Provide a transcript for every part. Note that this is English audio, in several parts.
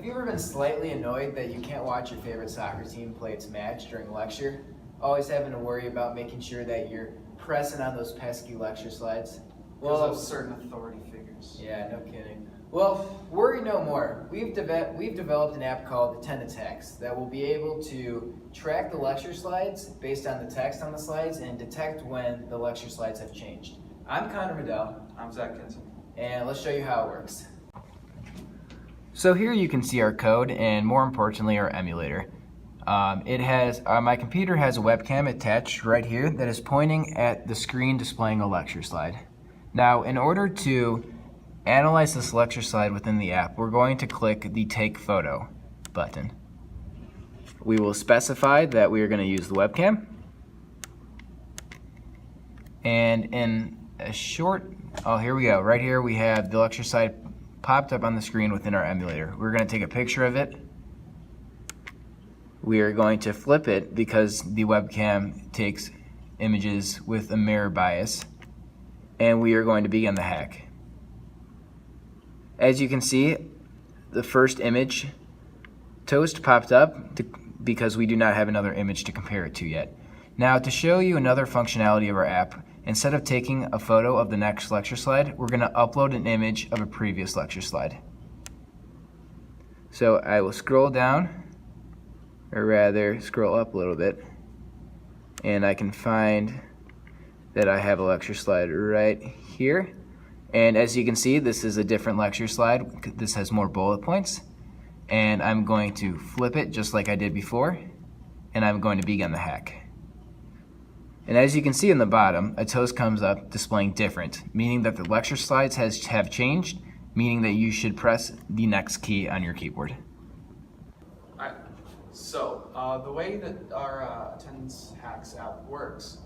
you ever been slightly annoyed that you can't watch your favorite soccer team play its match during lecture? Always having to worry about making sure that you're pressing on those pesky lecture slides? Because of certain authority figures. Yeah, no kidding. Well, worry no more. We've developed an app called Attendance Hacks that will be able to track the lecture slides based on the text on the slides and detect when the lecture slides have changed. I'm Connor Medell. I'm Zach Kinson. And let's show you how it works. So here you can see our code and more importantly our emulator. My computer has a webcam attached right here that is pointing at the screen displaying a lecture slide. Now in order to analyze this lecture slide within the app, we're going to click the Take Photo button. We will specify that we are going to use the webcam. And in a short, here we go. Right here we have the lecture slide popped up on the screen within our emulator. We're going to take a picture of it. We are going to flip it because the webcam takes images with a mirror bias. And we are going to begin the hack. As you can see, the first image, toast, popped up because we do not have another image to compare it to yet. Now, to show you another functionality of our app, instead of taking a photo of the next lecture slide, we're going to upload an image of a previous lecture slide. So I will scroll down, or rather scroll up a little bit, and I can find that I have a lecture slide right here. And as you can see, this is a different lecture slide. This has more bullet points. And I'm going to flip it just like I did before, and I'm going to begin the hack. And as you can see in the bottom, a toast comes up displaying different, meaning that the lecture slides have changed, meaning that you should press the next key on your keyboard. Alright, so the way that our Attendance Hacks app works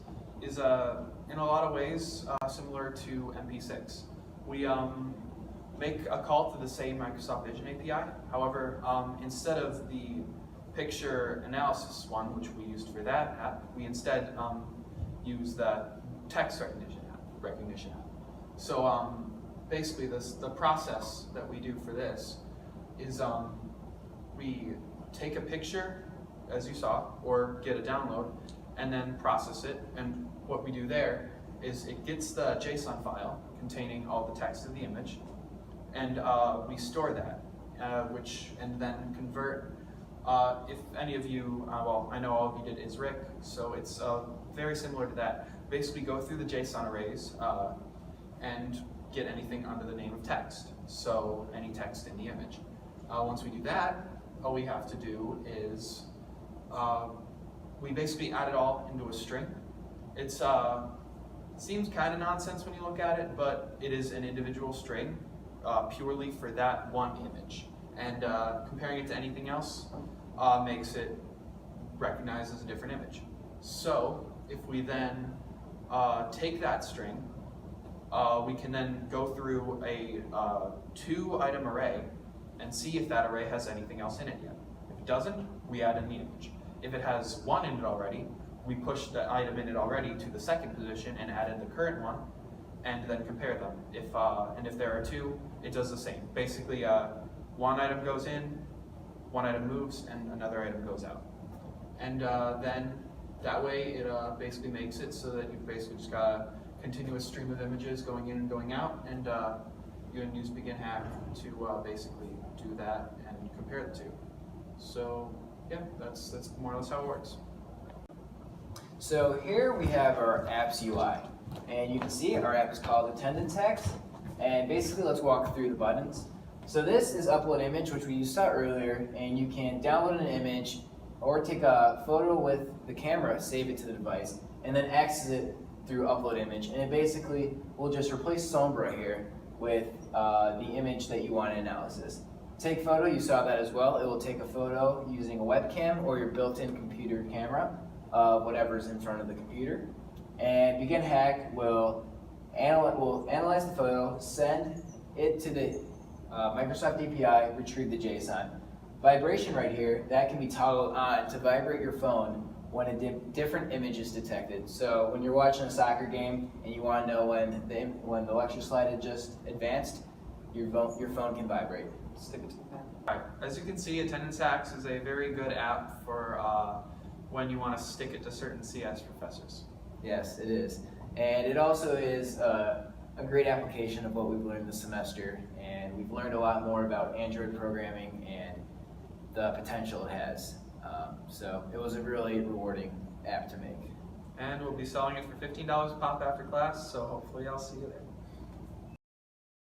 is in a lot of ways similar to MP6. We make a call to the same Microsoft Vision API. However, instead of the picture analysis one, which we used for that app, we instead use the text recognition app. So basically the process that we do for this is we take a picture, as you saw, or get a download, and then process it. And what we do there is it gets the JSON file containing all the text of the image, and we store that, and then convert. If any of you, well, I know all of you did ISRIC, so it's very similar to that. Basically go through the JSON arrays and get anything under the name of text, so any text in the image. Once we do that, all we have to do is we basically add it all into a string. It seems kind of nonsense when you look at it, but it is an individual string purely for that one image. And comparing it to anything else makes it recognized as a different image. So if we then take that string, we can then go through a 2-item array and see if that array has anything else in it yet. If it doesn't, we add in the image. If it has one in it already, we push the item in it already to the second position and add in the current one, and then compare them. If there are 2, it does the same. Basically, one item goes in, one item moves, and another item goes out. And then that way it basically makes it so that you've basically just got a continuous stream of images going in and going out, and you can use Begin Hack to basically do that and compare the two. So yeah, that's more or less how it works. So here we have our app's UI, and you can see our app is called Attendance Hacks, and basically let's walk through the buttons. So this is upload image, which we saw earlier, and you can download an image or take a photo with the camera, save it to the device, and then access it through upload image, and it basically will just replace Sombra here with the image that you want in analysis. Take photo, you saw that as well. It will take a photo using a webcam or your built-in computer camera, whatever's in front of the computer. And Begin Hack will analyze the photo, send it to the Microsoft API, retrieve the JSON. Vibration right here, that can be toggled on to vibrate your phone when a different image is detected. So when you're watching a soccer game and you want to know when the lecture slide had just advanced, your phone can vibrate. Stick it to the pen. All right. As you can see, Attendance Hacks is a very good app for when you want to stick it to certain CS professors. Yes, it is. And it also is a great application of what we've learned this semester, and we've learned a lot more about Android programming and the potential it has. So it was a really rewarding app to make. And we'll be selling it for $15 a pop after class, so hopefully I'll see you there.